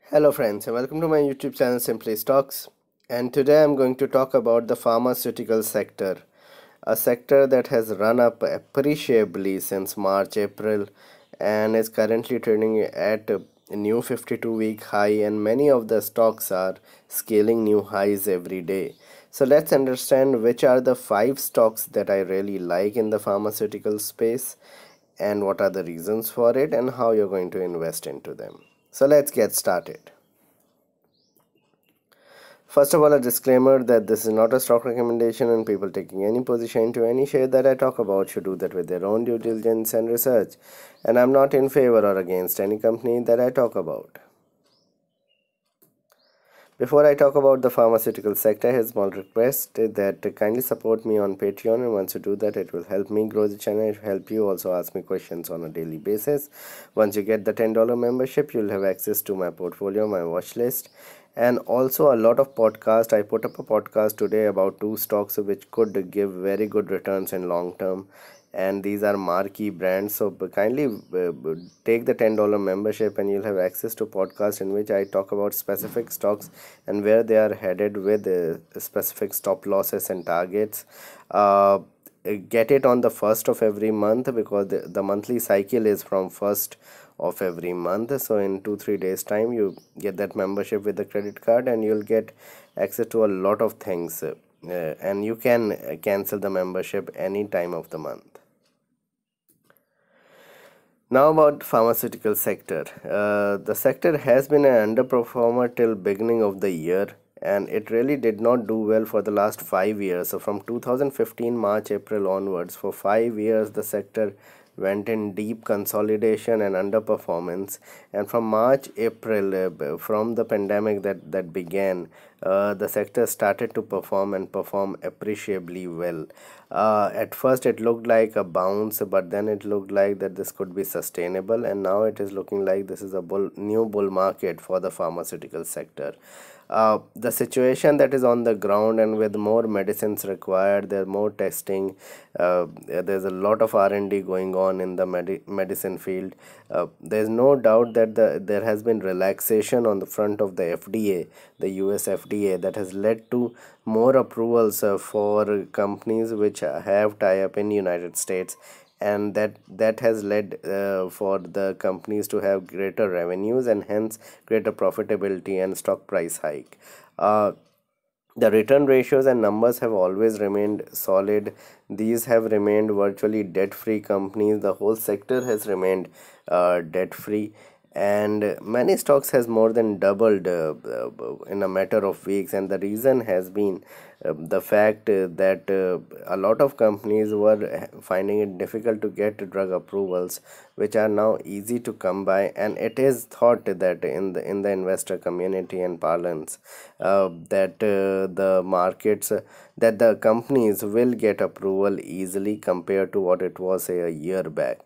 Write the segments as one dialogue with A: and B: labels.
A: Hello friends and welcome to my YouTube channel Simply Stocks, and today I'm going to talk about the pharmaceutical sector, a sector that has run up appreciably since March April and is currently trading at a new 52-week high, and many of the stocks are scaling new highs every day. So let's understand which are the 5 stocks that I really like in the pharmaceutical space and what are the reasons for it and how you're going to invest into them. So let's get started. First of all, a disclaimer that this is not a stock recommendation, and people taking any position into any share that I talk about should do that with their own due diligence and research. And I'm not in favor or against any company that I talk about. Before I talk about the pharmaceutical sector, here's a small request that kindly support me on Patreon, and once you do that, it will help me grow the channel. It will help you also ask me questions on a daily basis. Once you get the $10 membership, you'll have access to my portfolio, my watch list, and also a lot of podcasts. I put up a podcast today about 2 stocks which could give very good returns in long term, and these are marquee brands. So kindly take the $10 membership and you'll have access to podcasts in which I talk about specific stocks and where they are headed with specific stop losses and targets. Get it on the first of every month, because the monthly cycle is from first of every month. So in 2-3 days time you get that membership with the credit card and you'll get access to a lot of things, and you can cancel the membership any time of the month. Now about pharmaceutical sector. The sector has been an underperformer till beginning of the year, and it really did not do well for the last 5 years. So from 2015 March April onwards, for 5 years the sector went in deep consolidation and underperformance, and from March April, from the pandemic that began, the sector started to perform and perform appreciably well. At first it looked like a bounce, but then it looked like that this could be sustainable, and now it is looking like this is a new bull market for the pharmaceutical sector. The situation that is on the ground, and with more medicines required, there's more testing, there's a lot of R&D going on in the medicine field. There's no doubt that there has been relaxation on the front of the FDA, the US FDA, that has led to more approvals for companies which have tie-up in United States, and that has led for the companies to have greater revenues and hence greater profitability and stock price hike. The return ratios and numbers have always remained solid. These have remained virtually debt-free companies. The whole sector has remained debt-free, and many stocks has more than doubled in a matter of weeks. And the reason has been the fact that a lot of companies were finding it difficult to get drug approvals, which are now easy to come by, and it is thought that in the investor community and parlance, that the markets that the companies will get approval easily compared to what it was, say, a year back.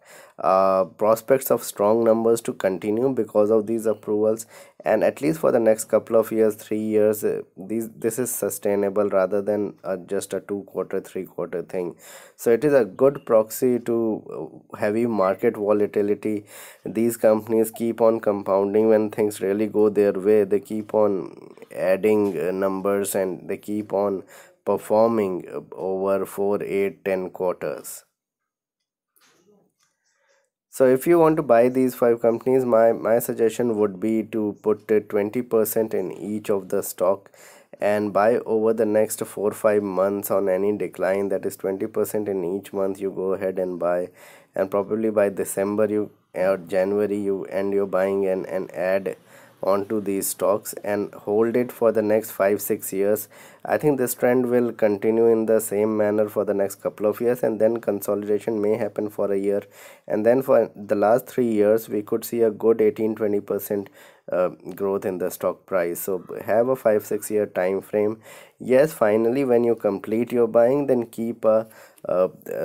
A: Prospects of strong numbers to continue because of these approvals, and at least for the next couple of years, 3 years, this is sustainable rather than just a 2-quarter 3-quarter thing. So it is a good proxy to heavy market volatility. These companies keep on compounding. When things really go their way, they keep on adding numbers, and they keep on performing over 4, 8, 10 quarters. So if you want to buy these 5 companies, my suggestion would be to put 20% in each of the stock and buy over the next 4-5 months. On any decline, that is 20% in each month, you go ahead and buy, and probably by December or January you end your buying and add onto these stocks and hold it for the next 5-6 years. I think this trend will continue in the same manner for the next couple of years, and then consolidation may happen for a year, and then for the last 3 years we could see a good 18-20% growth in the stock price. So have a 5-6 year time frame. Yes, finally when you complete your buying, then keep a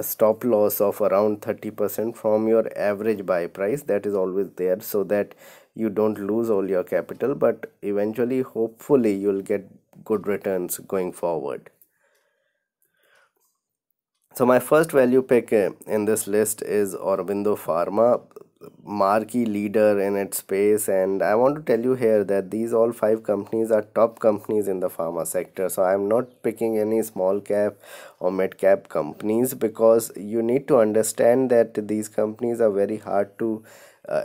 A: stop loss of around 30% from your average buy price. That is always there, so that you don't lose all your capital, but eventually hopefully you'll get good returns going forward. So my first value pick in this list is Aurobindo Pharma. marquee leader in its space, and I want to tell you here that these all five companies are top companies in the pharma sector. So I'm not picking any small cap or mid cap companies, because you need to understand that these companies are very hard to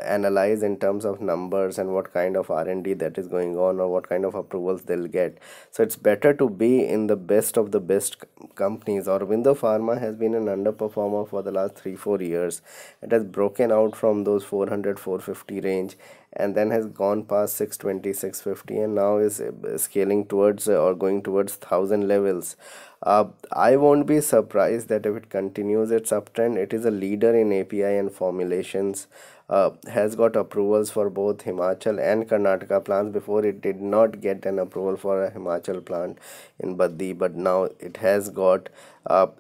A: analyze in terms of numbers and what kind of R&D that is going on, or what kind of approvals they'll get. So it's better to be in the best of the best companies. Aurobindo Pharma has been an underperformer for the last 3-4 years. It has broken out from those 400-450 range, and then has gone past 620, 650, and now is scaling towards or going towards 1000 levels. I won't be surprised that if it continues its uptrend. It is a leader in API and formulations, has got approvals for both Himachal and Karnataka plants. Before, it did not get an approval for a Himachal plant in Baddi, but now it has got.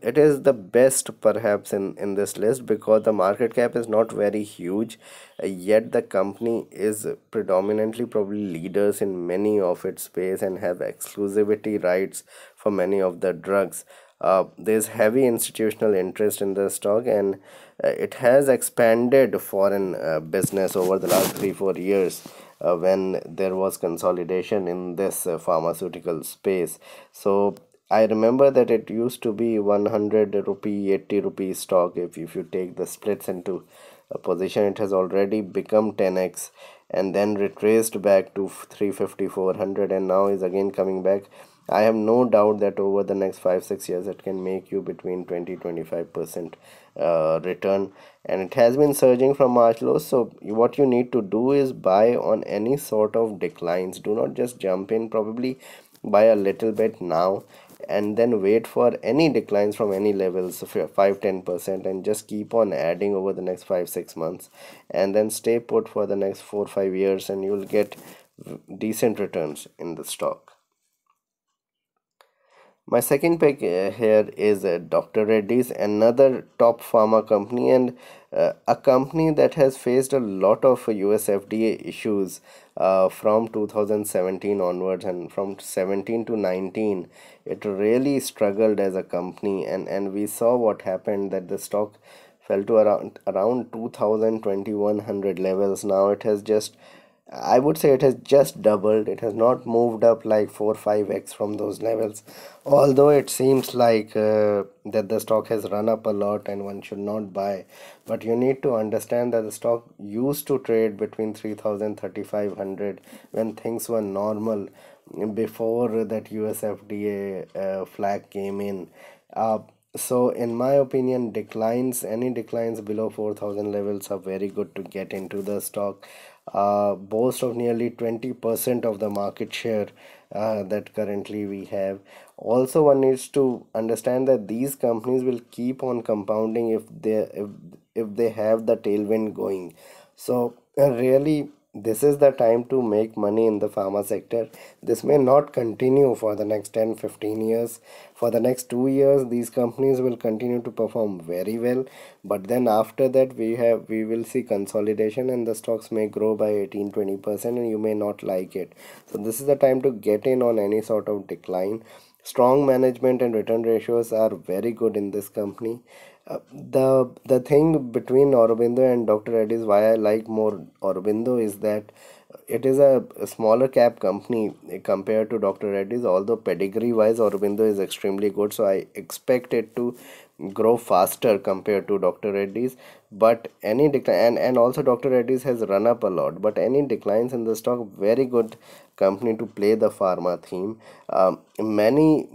A: It is the best perhaps in this list, because the market cap is not very huge, yet the company is predominantly probably leaders in many of its space and have exclusivity rights for many of the drugs. There's heavy institutional interest in the stock, and it has expanded foreign business over the last 3-4 years, when there was consolidation in this pharmaceutical space. So I remember that it used to be 100 rupee, 80 rupee stock. If you take the splits into a position, it has already become 10x, and then retraced back to 350, 400, and now is again coming back. I have no doubt that over the next 5-6 years it can make you between 20-25% return, and it has been surging from March lows. So what you need to do is buy on any sort of declines. Do not just jump in. Probably buy a little bit now, and then wait for any declines from any levels of 5-10%, and just keep on adding over the next 5-6 months, and then stay put for the next 4-5 years, and you will get decent returns in the stock. My second pick here is Dr. Reddy's, another top pharma company, and a company that has faced a lot of US FDA issues from 2017 onwards, and from 17 to 19 it really struggled as a company, and we saw what happened, that the stock fell to around 2000-2100 levels. Now it has just, I would say it has just doubled. It has not moved up like 4-5x from those levels. Although it seems like that the stock has run up a lot and one should not buy. But you need to understand that the stock used to trade between 3000-3500 when things were normal, before that US FDA flag came in. So in my opinion, any declines below 4000 levels are very good to get into the stock. Boast of nearly 20% of the market share that currently we have. Also, one needs to understand that these companies will keep on compounding if they have the tailwind going. So really, this is the time to make money in the pharma sector. This may not continue for the next 10-15 years. For the next 2 years, these companies will continue to perform very well, but then after that we will see consolidation, and the stocks may grow by 18-20%, and you may not like it. So this is the time to get in on any sort of decline. Strong management and return ratios are very good in this company. The thing between Aurobindo and Dr. Reddy's, why I like more Aurobindo, is that it is a smaller cap company compared to Dr. Reddy's. Although pedigree wise Aurobindo is extremely good, so I expect it to grow faster compared to Dr. Reddy's. But any decline, and also Dr. Reddy's has run up a lot, but any declines in the stock, very good company to play the pharma theme. Many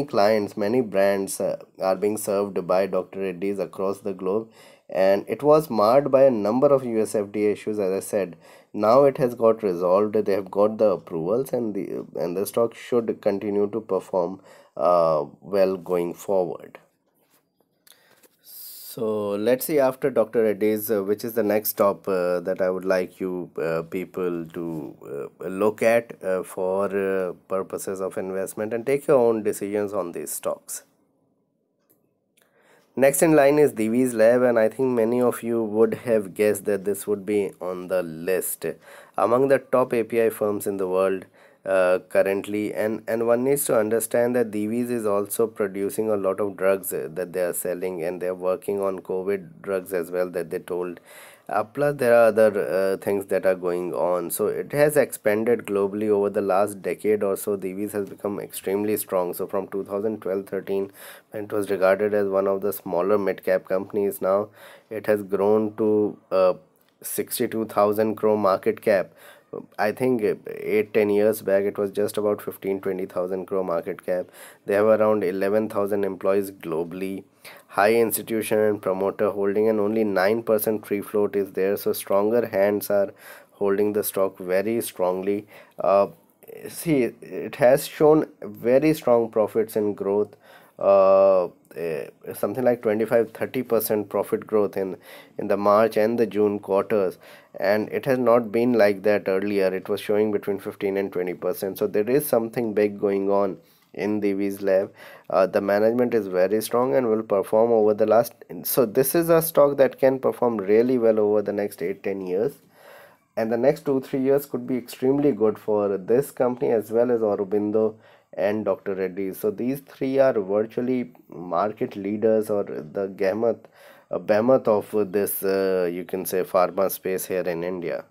A: clients, many brands are being served by Dr. Reddy's across the globe, and it was marred by a number of US FDA issues. As I said, now it has got resolved. They have got the approvals, and the stock should continue to perform well going forward. So let's see, after Dr. Reddy's, which is the next stop that I would like you people to look at for purposes of investment, and take your own decisions on these stocks. Next in line is DIVIS Lab, and I think many of you would have guessed that this would be on the list. Among the top API firms in the world, currently, and one needs to understand that DIVIS is also producing a lot of drugs that they are selling, and they are working on COVID drugs as well that they told. Plus, there are other things that are going on. So it has expanded globally over the last decade or so. DIVIS has become extremely strong. So from 2012-13, when it was regarded as one of the smaller mid-cap companies, now it has grown to 62,000 crore market cap. I think 8-10 years back it was just about 15-20,000 crore market cap. They have around 11,000 employees globally, high institution and promoter holding, and only 9% free float is there. So stronger hands are holding the stock very strongly. See, it has shown very strong profits and growth, something like 25-30% profit growth in the March and the June quarters, and it has not been like that earlier. It was showing between 15 and 20%. So there is something big going on in Divi's lab. The management is very strong and will perform over the last, so this is a stock that can perform really well over the next 8-10 years, and the next 2-3 years could be extremely good for this company as well as Aurobindo and Dr. Reddy's. So these three are virtually market leaders, or the behemoth of this, you can say, pharma space here in India.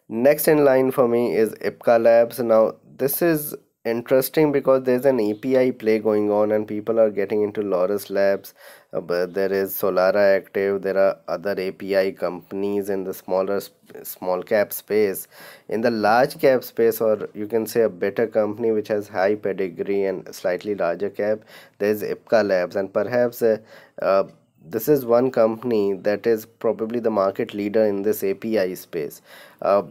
A: Next in line for me is IPCA Labs. Now, this is interesting because there's an API play going on and people are getting into Laurus Labs. But there is Solara Active. There are other API companies in the small cap space. In the large cap space, or you can say a better company which has high pedigree and slightly larger cap, there's IPCA Labs, and perhaps this is one company that is probably the market leader in this API space.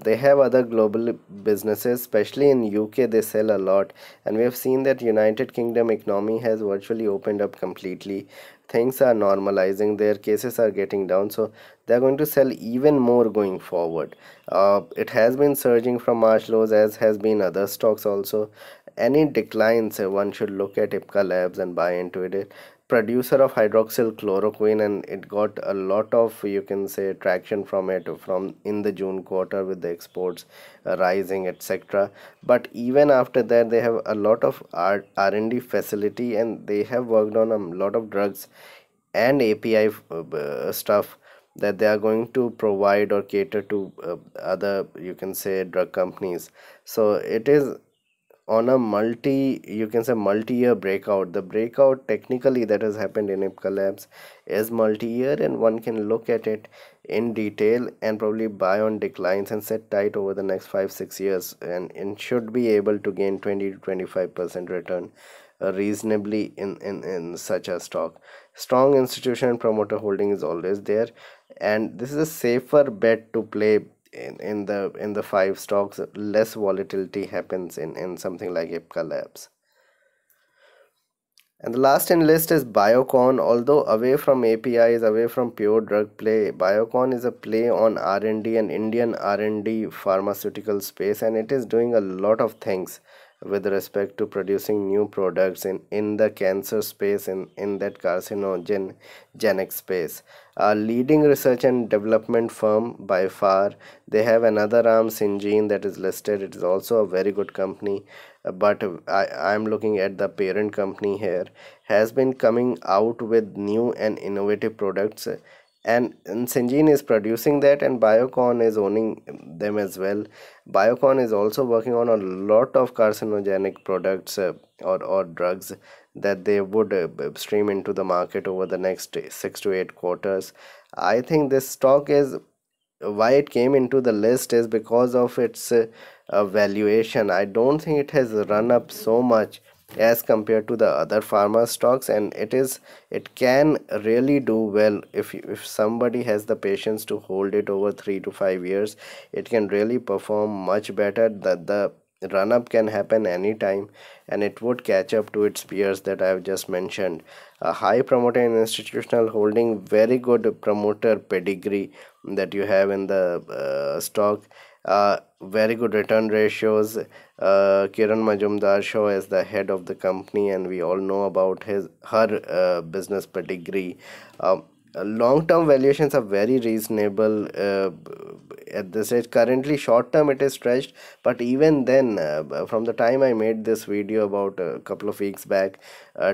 A: They have other global businesses, especially in UK they sell a lot, and we have seen that United Kingdom economy has virtually opened up completely. Things are normalizing, their cases are getting down, so they are going to sell even more going forward. It has been surging from March lows, as has been other stocks also. Any declines, one should look at IPCA Labs and buy into it. Producer of hydroxychloroquine, and it got a lot of, you can say, traction from it from in the June quarter with the exports rising, etc. But even after that, they have a lot of R&D facility, and they have worked on a lot of drugs and API stuff that they are going to provide or cater to other, you can say, drug companies. So it is on a multi-year breakout. The breakout technically that has happened in IPCA Labs is multi-year, and one can look at it in detail and probably buy on declines and set tight over the next 5-6 years, and should be able to gain 20 to 25% return reasonably in such a stock. Strong institution and promoter holding is always there, and this is a safer bet to play in the five stocks. Less volatility happens in something like IPCA Labs. And the last in list is BIOCON. Although away from APIs, away from pure drug play, BIOCON is a play on R&D and Indian R&D pharmaceutical space, and it is doing a lot of things with respect to producing new products in the cancer space, in that carcinogenic space. A leading research and development firm by far. They have another arm, Syngene, that is listed. It is also a very good company, but I'm looking at the parent company here, has been coming out with new and innovative products, and Syngene is producing that, and BIOCON is owning them as well. BIOCON is also working on a lot of carcinogenic products, or drugs that they would stream into the market over the next 6 to 8 quarters. I think this stock is, why it came into the list is because of its valuation. I don't think it has run up so much as compared to the other pharma stocks, and it can really do well if somebody has the patience to hold it over 3 to 5 years. It can really perform much better. The run up can happen anytime, and it would catch up to its peers that I have just mentioned. A high promoter and institutional holding, very good promoter pedigree that you have in the stock. Very good return ratios. Kiran Majumdar show as the head of the company, and we all know about her business pedigree. Long-term valuations are very reasonable at this stage. Currently short term it is stretched, but even then, from the time I made this video about a couple of weeks back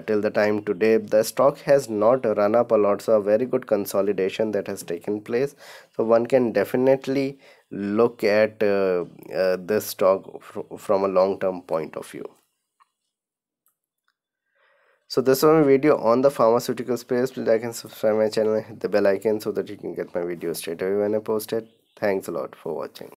A: till the time today, the stock has not run up a lot, so a very good consolidation that has taken place. So one can definitely look at this stock from a long-term point of view. So this was my video on the pharmaceutical space. Please like and subscribe my channel, hit the bell icon so that you can get my videos straight away when I post it. Thanks a lot for watching.